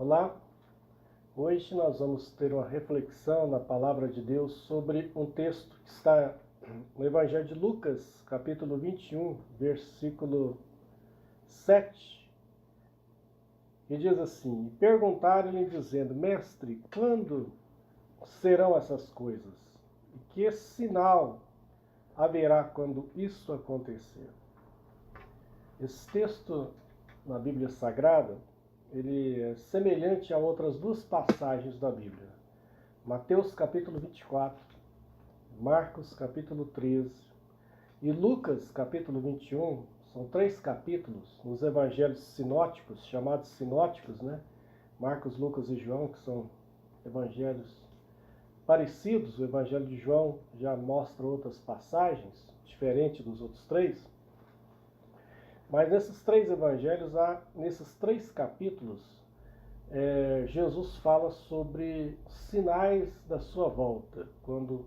Olá, hoje nós vamos ter uma reflexão na Palavra de Deus sobre um texto que está no Evangelho de Lucas, capítulo 21, versículo 7, e diz assim: perguntaram-lhe dizendo, Mestre, quando serão essas coisas? E que sinal haverá quando isso acontecer? Esse texto na Bíblia Sagrada, ele é semelhante a outras duas passagens da Bíblia. Mateus capítulo 24, Marcos capítulo 13 e Lucas capítulo 21, são 3 capítulos nos evangelhos sinóticos, chamados sinóticos, né? Marcos, Lucas e João, que são evangelhos parecidos. O evangelho de João já mostra outras passagens, diferente dos outros 3. Mas nesses 3 evangelhos, nesses 3 capítulos, Jesus fala sobre sinais da sua volta, quando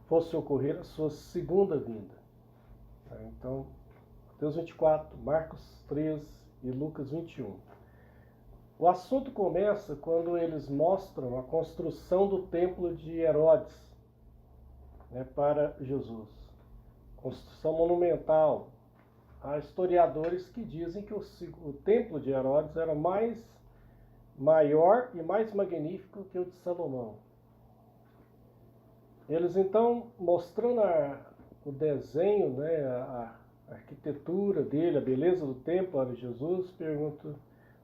fosse ocorrer a sua segunda vinda. Então, Mateus 24, Marcos 13 e Lucas 21. O assunto começa quando eles mostram a construção do templo de Herodes, para Jesus. Construção monumental. Há historiadores que dizem que o templo de Herodes era maior e mais magnífico que o de Salomão. Eles então, mostrando o desenho, a arquitetura dele, a beleza do templo para Jesus, perguntam,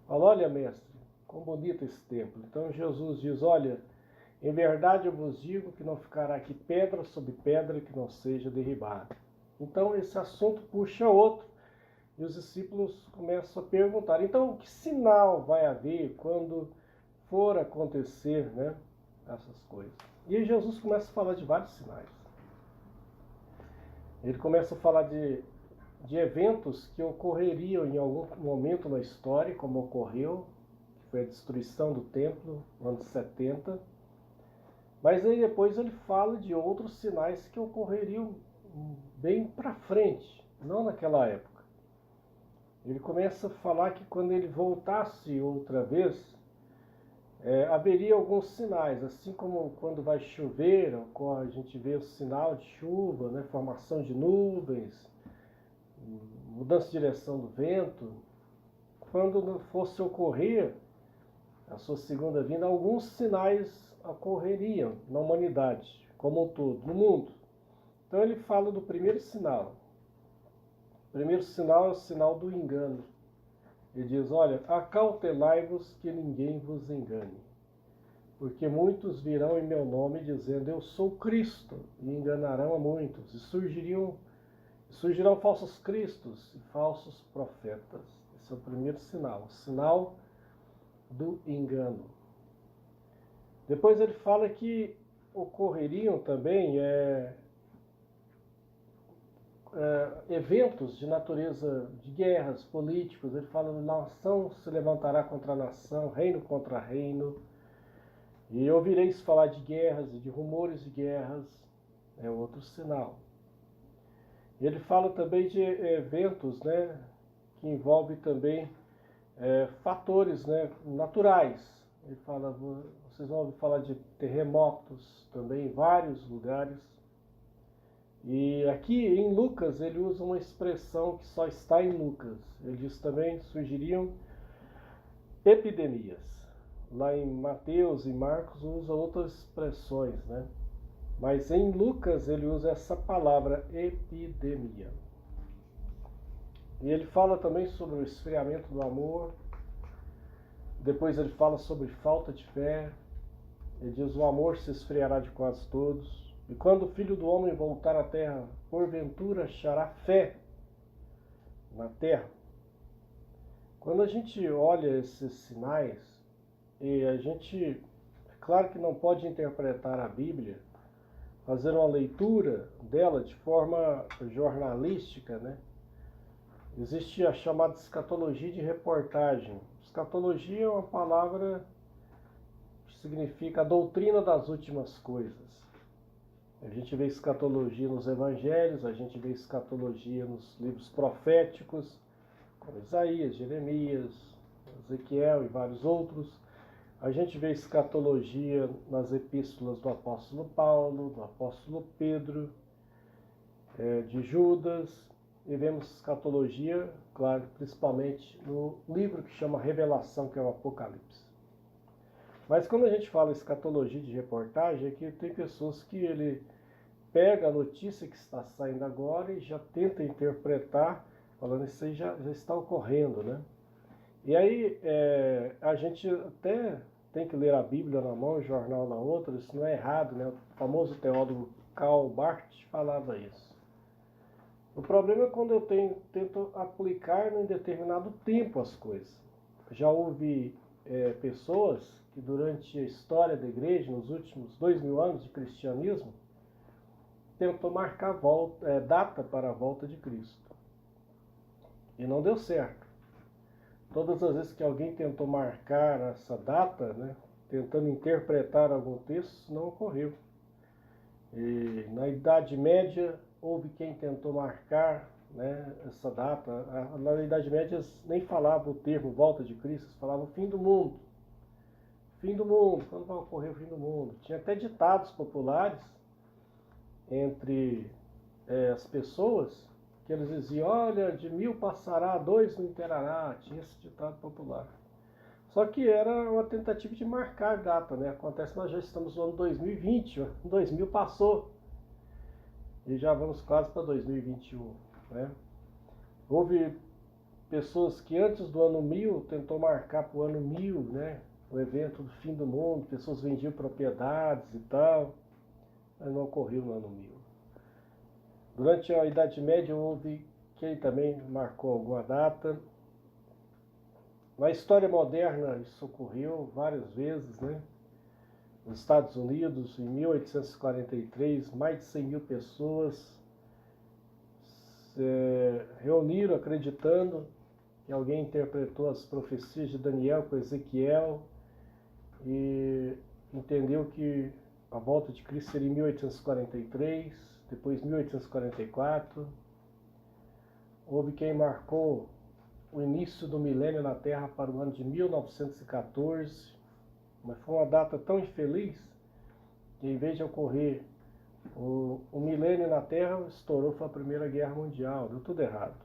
olha mestre, quão bonito esse templo. Então Jesus diz, olha, em verdade eu vos digo que não ficará aqui pedra sobre pedra que não seja derribada. Então esse assunto puxa outro, e os discípulos começam a perguntar, então que sinal vai haver quando for acontecer, essas coisas? E aí Jesus começa a falar de vários sinais. Ele começa a falar de eventos que ocorreriam em algum momento na história, como ocorreu, que foi a destruição do templo no ano 70. Mas aí depois ele fala de outros sinais que ocorreriam bem para frente, não naquela época. Ele começa a falar que quando ele voltasse outra vez, haveria alguns sinais, assim como quando vai chover, a gente vê o sinal de chuva, formação de nuvens, mudança de direção do vento. Quando fosse ocorrer a sua segunda vinda, alguns sinais ocorreriam na humanidade, como um todo, no mundo. Então ele fala do primeiro sinal. O primeiro sinal é o sinal do engano. Ele diz, olha, acautelai-vos que ninguém vos engane, porque muitos virão em meu nome dizendo, eu sou Cristo, e enganarão a muitos, e surgirão falsos cristos e falsos profetas. Esse é o primeiro sinal, o sinal do engano. Depois ele fala que ocorreriam também eventos de natureza de guerras, políticos. Ele fala, nação se levantará contra nação, reino contra reino, e ouvireis falar de guerras e de rumores de guerras. É outro sinal. Ele fala também de eventos, que envolvem também fatores, naturais. Ele fala, vocês vão ouvir falar de terremotos também em vários lugares. E aqui em Lucas ele usa uma expressão que só está em Lucas. Ele diz também que surgiriam epidemias. Lá em Mateus e Marcos usa outras expressões, Mas em Lucas ele usa essa palavra epidemia. E ele fala também sobre o esfriamento do amor. Depois ele fala sobre falta de fé. Ele diz, o amor se esfriará de quase todos. E quando o Filho do Homem voltar à terra, porventura achará fé na terra. Quando a gente olha esses sinais, e a gente, é claro que não pode interpretar a Bíblia, fazer uma leitura dela de forma jornalística, Existe a chamada escatologia de reportagem. Escatologia é uma palavra que significa a doutrina das últimas coisas. A gente vê escatologia nos evangelhos, a gente vê escatologia nos livros proféticos, como Isaías, Jeremias, Ezequiel e vários outros. A gente vê escatologia nas epístolas do apóstolo Paulo, do apóstolo Pedro, de Judas, e vemos escatologia, claro, principalmente no livro que chama Revelação, que é o Apocalipse. Mas quando a gente fala escatologia de reportagem, é que tem pessoas que ele pega a notícia que está saindo agora e já tenta interpretar, falando isso aí já está ocorrendo, né? E aí a gente até tem que ler a Bíblia na mão, o jornal na outra, isso não é errado, né? O famoso teólogo Karl Barth falava isso. O problema é quando eu tento aplicar em determinado tempo as coisas. Já houve pessoas que durante a história da igreja, nos últimos 2000 anos de cristianismo, tentou marcar data para a volta de Cristo. E não deu certo. Todas as vezes que alguém tentou marcar essa data, né, tentando interpretar algum texto, não ocorreu. E na Idade Média, houve quem tentou marcar, né, essa data. Na Idade Média, eles nem falavam o termo volta de Cristo, eles falavam fim do mundo. Fim do mundo, quando vai ocorrer o fim do mundo? Tinha até ditados populares entre as pessoas, que eles diziam, olha, de 1000 passará, 2 não imperará, tinha esse ditado popular. Só que era uma tentativa de marcar a data, né? Acontece, nós já estamos no ano 2020, 2000 passou, e já vamos quase para 2021, né? Houve pessoas que antes do ano 1000 tentou marcar para o ano 1000, né? O evento do fim do mundo, pessoas vendiam propriedades e tal, mas não ocorreu no ano 1000. Durante a Idade Média houve quem também marcou alguma data. Na história moderna isso ocorreu várias vezes, né? Nos Estados Unidos, em 1843, mais de 100 mil pessoas se reuniram acreditando que alguém interpretou as profecias de Daniel com Ezequiel e entendeu que a volta de Cristo seria em 1843, depois 1844. Houve quem marcou o início do milênio na Terra para o ano de 1914, mas foi uma data tão infeliz que, em vez de ocorrer o milênio na Terra, estourou, foi a Primeira Guerra Mundial, deu tudo errado.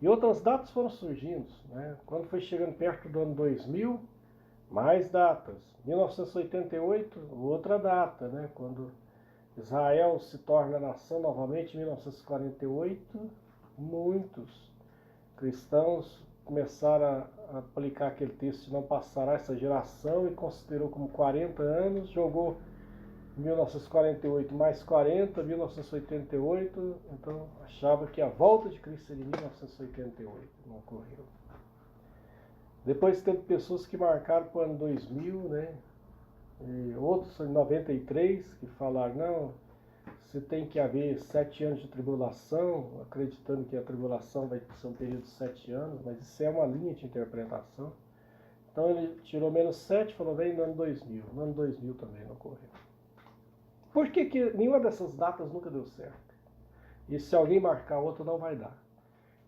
E outras datas foram surgindo, né? Quando foi chegando perto do ano 2000, mais datas. 1988, outra data, né? Quando Israel se torna nação novamente, em 1948, muitos cristãos começaram a aplicar aquele texto de não passará essa geração e considerou como 40 anos, jogou 1948 mais 40, 1988, então achava que a volta de Cristo seria em 1988, não ocorreu. Depois teve pessoas que marcaram para o ano 2000, né? E outros em 93 que falaram, não, se tem que haver 7 anos de tribulação, acreditando que a tribulação vai ser um período de 7 anos, mas isso é uma linha de interpretação. Então ele tirou menos 7 e falou, vem no ano 2000. No ano 2000 também não ocorreu. Por que nenhuma dessas datas nunca deu certo? E se alguém marcar outra, não vai dar.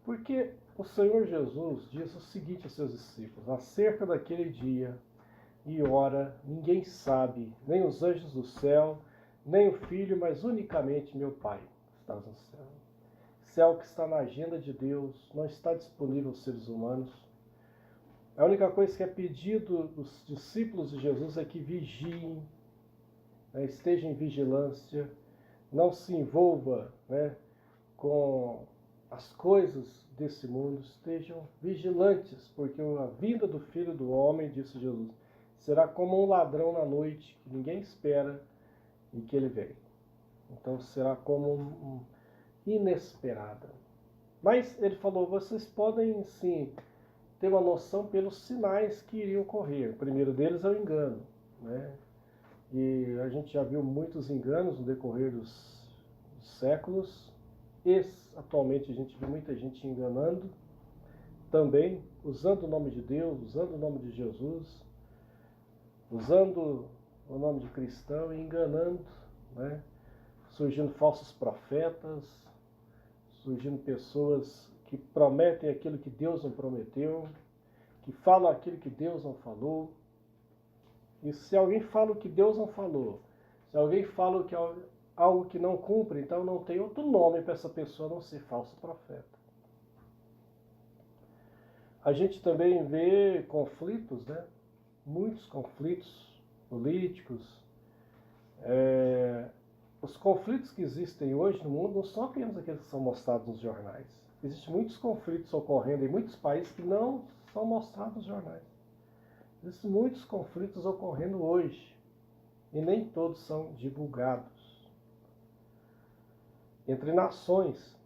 Porque o Senhor Jesus diz o seguinte aos seus discípulos, acerca daquele dia e hora, ninguém sabe, nem os anjos do céu, nem o Filho, mas unicamente meu Pai que está no céu. Céu que está na agenda de Deus, não está disponível aos seres humanos. A única coisa que é pedido dos discípulos de Jesus é que vigiem, né, esteja em vigilância, não se envolva, né, com as coisas desse mundo, estejam vigilantes, porque a vinda do Filho do Homem, disse Jesus, será como um ladrão na noite, que ninguém espera e que ele vem. Então será como inesperada. Mas ele falou, vocês podem sim ter uma noção pelos sinais que iriam ocorrer. O primeiro deles é o engano, né? E a gente já viu muitos enganos no decorrer dos séculos. Atualmente a gente vê muita gente enganando também, usando o nome de Deus, usando o nome de Jesus, usando o nome de cristão e enganando, né? Surgindo falsos profetas, surgindo pessoas que prometem aquilo que Deus não prometeu, que falam aquilo que Deus não falou. E se alguém fala o que Deus não falou, se alguém fala o que algo que não cumpre, então não tem outro nome para essa pessoa a não ser falso profeta. A gente também vê conflitos, né? Muitos conflitos políticos. Os conflitos que existem hoje no mundo não são apenas aqueles que são mostrados nos jornais. Existem muitos conflitos ocorrendo em muitos países que não são mostrados nos jornais. Existem muitos conflitos ocorrendo hoje e nem todos são divulgados. Entre nações,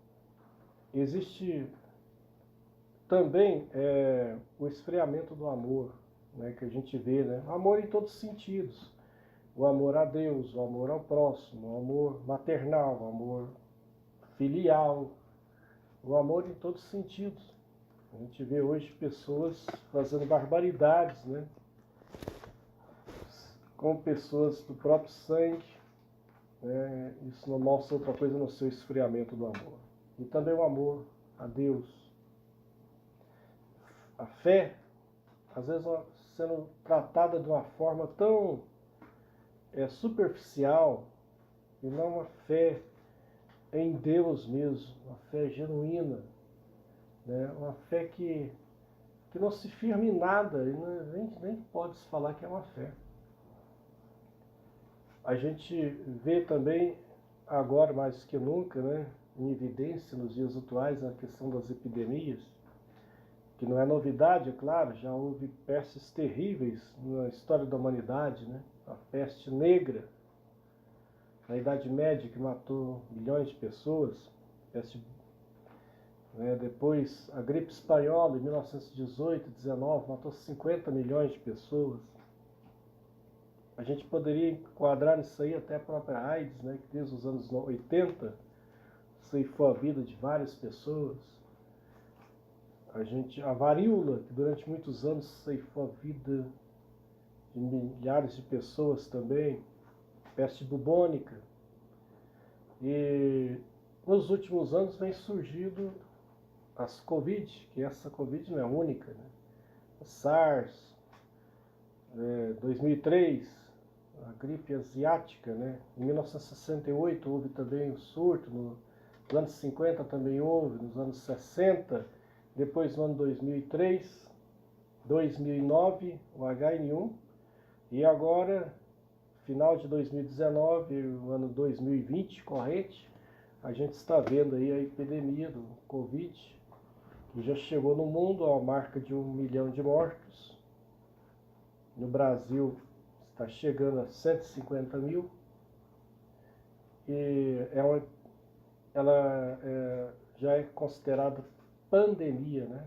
existe também o esfriamento do amor, né, que a gente vê, né? O amor em todos os sentidos. O amor a Deus, o amor ao próximo, o amor maternal, o amor filial, o amor em todos os sentidos. A gente vê hoje pessoas fazendo barbaridades, né? Com pessoas do próprio sangue. Isso não mostra outra coisa no seu esfriamento do amor. E também o amor a Deus. A fé, às vezes, sendo tratada de uma forma tão superficial, e não uma fé em Deus mesmo, uma fé genuína, né? Uma fé que não se firma em nada, e nem pode se falar que é uma fé. A gente vê também, agora mais que nunca, né, em evidência nos dias atuais, a questão das epidemias, que não é novidade, é claro, já houve pestes terríveis na história da humanidade, né? A peste negra, na Idade Média, que matou milhões de pessoas, depois a gripe espanhola, em 1918, 19, matou 50 milhões de pessoas. A gente poderia enquadrar nisso aí até a própria AIDS, né, que desde os anos 80 ceifou a vida de várias pessoas. A varíola, que durante muitos anos ceifou a vida de milhares de pessoas também, peste bubônica. E nos últimos anos vem surgindo as Covid, que essa Covid não é única, né? A SARS, 2003, a gripe asiática, né? Em 1968 houve também um surto, nos anos 50 também houve, nos anos 60, depois no ano 2003, 2009, o HN1, e agora, final de 2019, o ano 2020 corrente, a gente está vendo aí a epidemia do Covid, que já chegou no mundo a marca de 1 milhão de mortos. No Brasil está chegando a 150 mil. E ela já é considerada pandemia, né?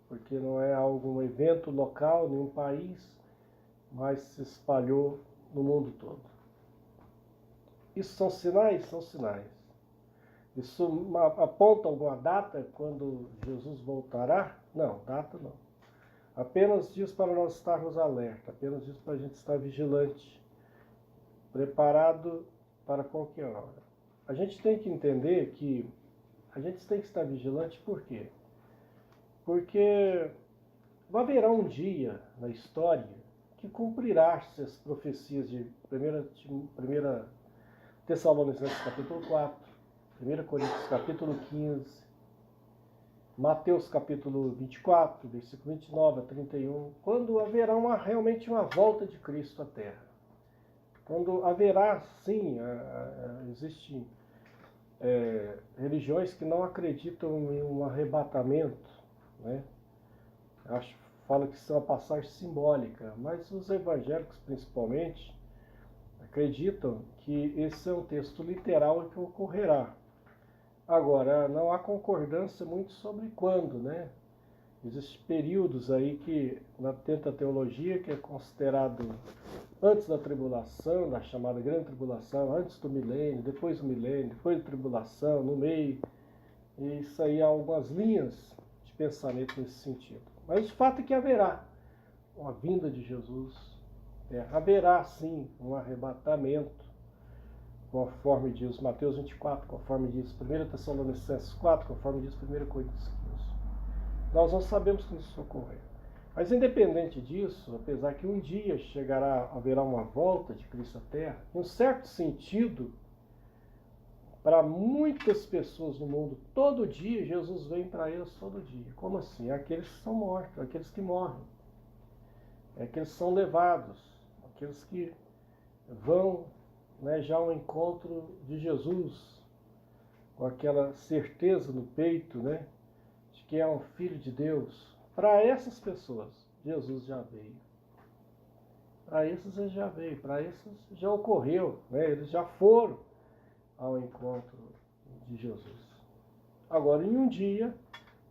Porque não é um evento local, nenhum país, mas se espalhou no mundo todo. Isso são sinais? São sinais. Isso aponta alguma data quando Jesus voltará? Não, data não. Apenas diz para nós estarmos alerta, apenas diz para a gente estar vigilante, preparado para qualquer hora. A gente tem que entender que a gente tem que estar vigilante por quê? Porque haverá um dia na história que cumprirá-se as profecias de 1 Tessalonicenses capítulo 4, 1 Coríntios capítulo 15, Mateus capítulo 24, versículo 29 a 31, quando haverá realmente uma volta de Cristo à Terra. Quando haverá, sim, existem religiões que não acreditam em um arrebatamento, né? Fala que isso é uma passagem simbólica, mas os evangélicos principalmente acreditam que esse é um texto literal que ocorrerá. Agora, não há concordância muito sobre quando, né? Existem períodos aí que, dentro da teologia, que é considerado antes da tribulação, da chamada grande tribulação, antes do milênio, depois da tribulação, no meio. E isso aí há algumas linhas de pensamento nesse sentido. Mas o fato é que haverá uma vinda de Jesus, haverá sim um arrebatamento, conforme diz Mateus 24, conforme diz 1 Tessalonicenses 4, conforme diz 1 Coríntios 15. Nós não sabemos que isso ocorrer. Mas independente disso, apesar que um dia haverá uma volta de Cristo à Terra, em um certo sentido, para muitas pessoas no mundo, todo dia Jesus vem para eles todo dia. Como assim? É aqueles que são mortos, é aqueles que morrem, é aqueles que são levados, aqueles que vão, né, já ao encontro de Jesus, com aquela certeza no peito, né, de que é um filho de Deus. Para essas pessoas, Jesus já veio. Para esses ele já veio, para esses já ocorreu, né, eles já foram ao encontro de Jesus. Agora, em um dia,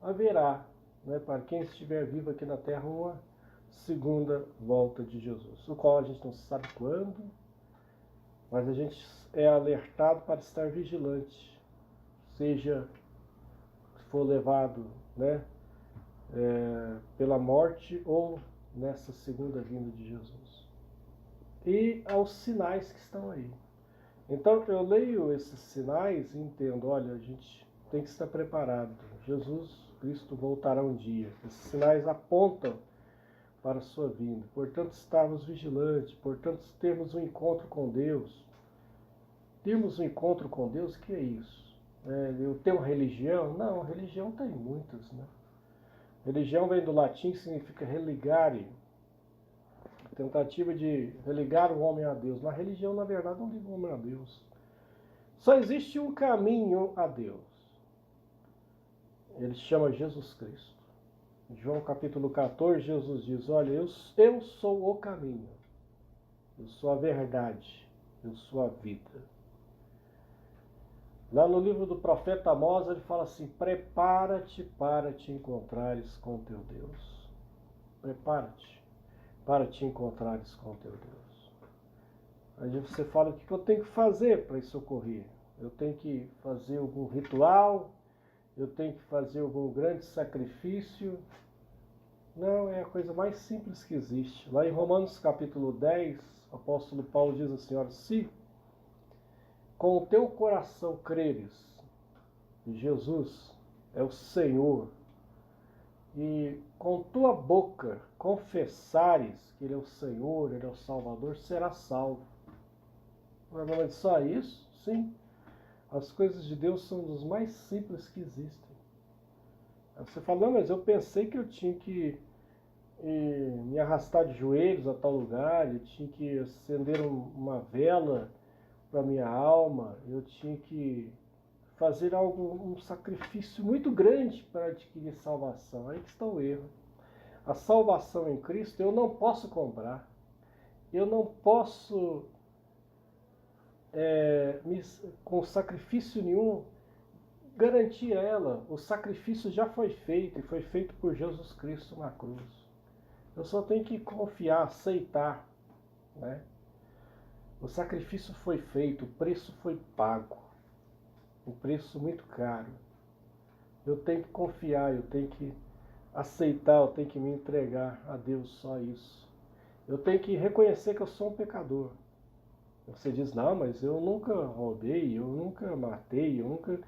haverá, né, para quem estiver vivo aqui na Terra, uma segunda volta de Jesus, o qual a gente não sabe quando, mas a gente é alertado para estar vigilante, seja se for levado, né, pela morte ou nessa segunda vinda de Jesus. E aos sinais que estão aí. Então eu leio esses sinais e entendo, olha, a gente tem que estar preparado. Jesus Cristo voltará um dia. Esses sinais apontam para a sua vinda. Portanto, estarmos vigilantes, portanto, termos um encontro com Deus. Termos um encontro com Deus, o que é isso? Eu tenho religião? Não, religião tem muitas, né? Religião vem do latim, significa religare, tentativa de religar o homem a Deus. Mas a religião, na verdade, não liga o homem a Deus. Só existe um caminho a Deus. Ele chama Jesus Cristo. Em João capítulo 14, Jesus diz, olha, eu sou o caminho, eu sou a verdade, eu sou a vida. Lá no livro do profeta Amós, ele fala assim, prepara-te para te encontrares com teu Deus. Prepara-te para te encontrares com teu Deus. Aí você fala, o que eu tenho que fazer para isso ocorrer? Eu tenho que fazer algum ritual? Eu tenho que fazer algum grande sacrifício? Não, é a coisa mais simples que existe. Lá em Romanos capítulo 10, o apóstolo Paulo diz assim, olha, se com o teu coração creres que Jesus é o Senhor, e com tua boca confessares que Ele é o Senhor, Ele é o Salvador, será salvo. Mas só isso? Sim. As coisas de Deus são dos mais simples que existem. Aí você fala, não, mas eu pensei que eu tinha que me arrastar de joelhos a tal lugar, eu tinha que acender uma vela para minha alma, eu tinha que fazer um sacrifício muito grande para adquirir salvação. Aí que está o erro. A salvação em Cristo eu não posso comprar. Eu não posso, com sacrifício nenhum, garantir ela. O sacrifício já foi feito, e foi feito por Jesus Cristo na cruz. Eu só tenho que confiar, aceitar, né? O sacrifício foi feito, o preço foi pago. Um preço muito caro. Eu tenho que confiar, eu tenho que aceitar, eu tenho que me entregar a Deus, só isso. Eu tenho que reconhecer que eu sou um pecador. Você diz, não, mas eu nunca roubei, eu nunca matei, eu nunca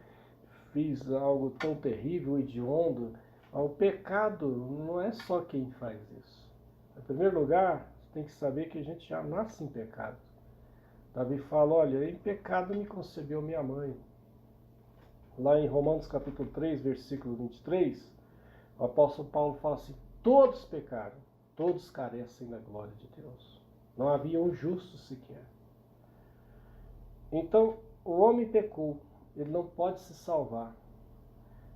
fiz algo tão terrível, hediondo. O pecado não é só quem faz isso. Em primeiro lugar, você tem que saber que a gente já nasce em pecado. Davi fala, olha, em pecado me concebeu minha mãe. Lá em Romanos capítulo 3, versículo 23, o apóstolo Paulo fala assim, todos pecaram, todos carecem da glória de Deus. Não havia um justo sequer. Então, o homem pecou, ele não pode se salvar.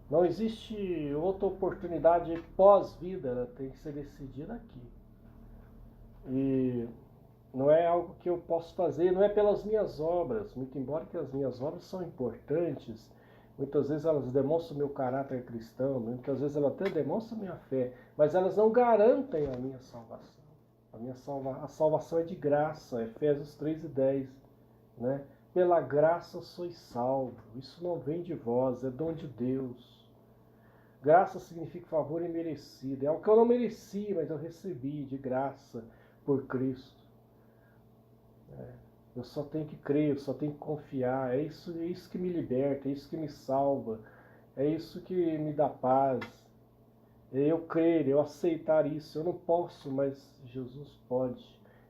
Não existe outra oportunidade pós-vida, ela tem que ser decidida aqui. E não é algo que eu posso fazer, não é pelas minhas obras, muito embora que as minhas obras são importantes, muitas vezes elas demonstram meu caráter cristão, muitas vezes elas até demonstram minha fé, mas elas não garantem a minha salvação. A salvação é de graça, Efésios 3:10, né? Pela graça sois salvos, isso não vem de vós, é dom de Deus. Graça significa favor imerecido, é algo que eu não merecia, mas eu recebi de graça por Cristo. Eu só tenho que crer, eu só tenho que confiar, é isso que me liberta, é isso que me salva, é isso que me dá paz, eu crer, eu aceitar isso. Eu não posso, mas Jesus pode.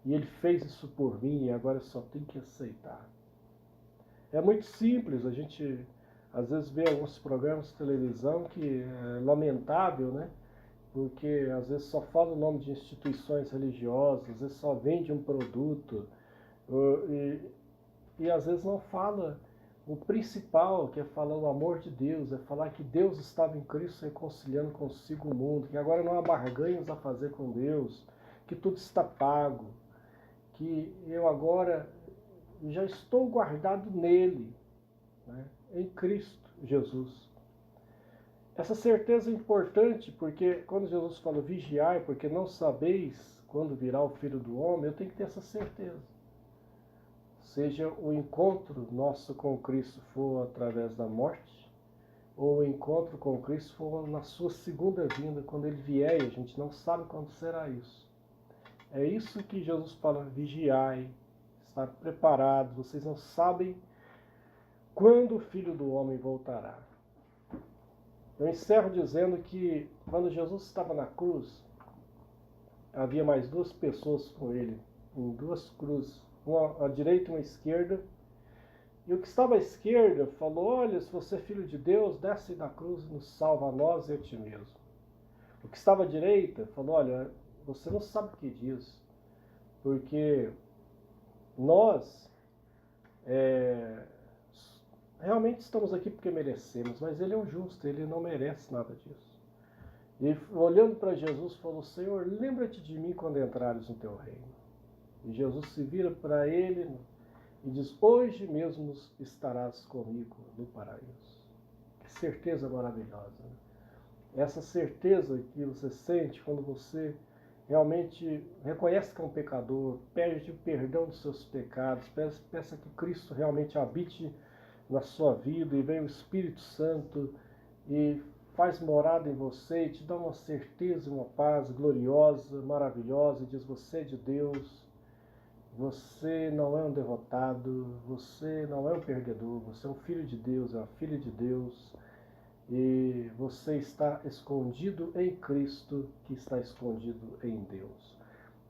E Ele fez isso por mim e agora eu só tenho que aceitar. É muito simples, a gente às vezes vê alguns programas de televisão que é lamentável, né? Porque às vezes só fala o nome de instituições religiosas, às vezes só vende um produto, e às vezes não fala o principal, que é falar o amor de Deus, é falar que Deus estava em Cristo reconciliando consigo o mundo, que agora não há barganhas a fazer com Deus, que tudo está pago, que eu agora já estou guardado nele, né, em Cristo Jesus. Essa certeza é importante porque quando Jesus fala vigiai, porque não sabeis quando virá o Filho do Homem, eu tenho que ter essa certeza. Seja o encontro nosso com Cristo for através da morte, ou o encontro com Cristo for na sua segunda vinda, quando Ele vier, e a gente não sabe quando será isso. É isso que Jesus fala, vigiai, estar preparados, vocês não sabem quando o Filho do Homem voltará. Eu encerro dizendo que quando Jesus estava na cruz, havia mais duas pessoas com ele, em duas cruzes, uma à direita e uma à esquerda. E o que estava à esquerda falou, olha, se você é filho de Deus, desce da cruz e nos salva a nós e a ti mesmo. O que estava à direita falou, olha, você não sabe o que diz, porque nós realmente estamos aqui porque merecemos, mas ele é um justo, ele não merece nada disso. E olhando para Jesus, falou, Senhor, lembra-te de mim quando entrares no teu reino. E Jesus se vira para ele e diz, hoje mesmo estarás comigo no paraíso. Que certeza maravilhosa, né? Essa certeza que você sente quando você realmente reconhece que é um pecador, pede o perdão dos seus pecados, peça que Cristo realmente habite na sua vida e venha o Espírito Santo e faz morada em você e te dá uma certeza, uma paz gloriosa, maravilhosa, e diz, você é de Deus, você não é um derrotado, você não é um perdedor, você é um filho de Deus, é uma filha de Deus, e você está escondido em Cristo, que está escondido em Deus.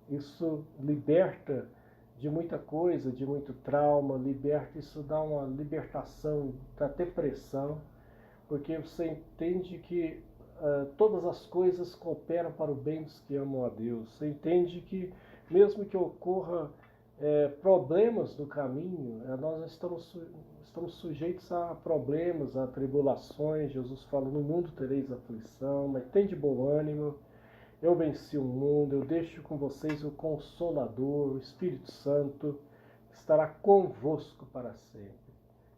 Isso liberta de muita coisa, de muito trauma, liberta, isso dá uma libertação da depressão, porque você entende que todas as coisas cooperam para o bem dos que amam a Deus. Você entende que mesmo que ocorra problemas no caminho, nós estamos sujeitos a problemas, a tribulações. Jesus fala, no mundo tereis aflição, mas tem de bom ânimo, eu venci o mundo, eu deixo com vocês o Consolador, o Espírito Santo, que estará convosco para sempre.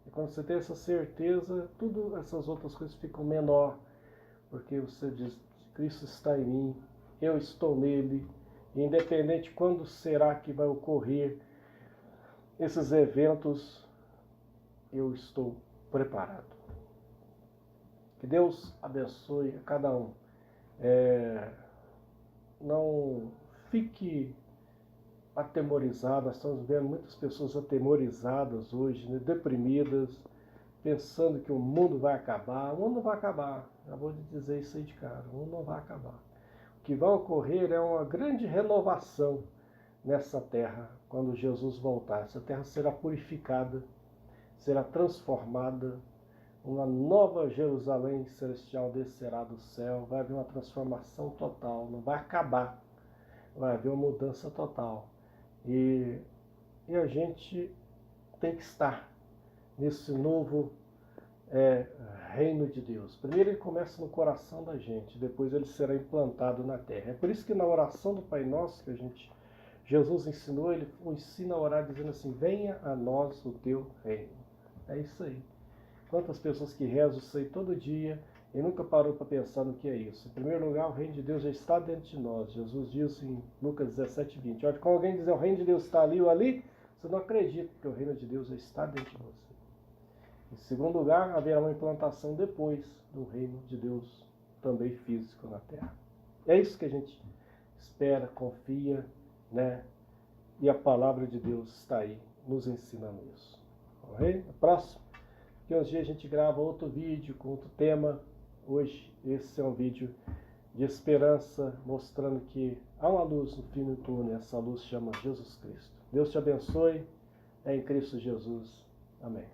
E quando você tem essa certeza, todas essas outras coisas ficam menor, porque você diz, Cristo está em mim, eu estou nele, e independente quando será que vai ocorrer esses eventos, eu estou preparado. Que Deus abençoe a cada um. Não fique atemorizado, nós estamos vendo muitas pessoas atemorizadas hoje, né, deprimidas, pensando que o mundo vai acabar. O mundo não vai acabar, acabou de dizer isso aí de cara, o mundo não vai acabar. O que vai ocorrer é uma grande renovação nessa terra, quando Jesus voltar. Essa terra será purificada, será transformada, uma nova Jerusalém celestial descerá do céu, vai haver uma transformação total, não vai acabar, vai haver uma mudança total. E a gente tem que estar nesse novo reino de Deus. Primeiro ele começa no coração da gente, depois ele será implantado na terra. É por isso que na oração do Pai Nosso que Jesus ensinou, ele ensina a orar dizendo assim, venha a nós o teu reino. É isso aí. Quantas pessoas que rezam isso aí todo dia e nunca parou para pensar no que é isso. Em primeiro lugar, o reino de Deus já está dentro de nós. Jesus diz em Lucas 17:20. Olha, quando alguém dizer o reino de Deus está ali ou ali, você não acredita, porque o reino de Deus já está dentro de você. Em segundo lugar, haverá uma implantação depois do reino de Deus, também físico na terra. É isso que a gente espera, confia, né? E a palavra de Deus está aí, nos ensinando isso. Ok? Próximo. Daqui uns dias a gente grava outro vídeo com outro tema. Hoje esse é um vídeo de esperança, mostrando que há uma luz no fim do túnel. Essa luz chama Jesus Cristo. Deus te abençoe. É em Cristo Jesus. Amém.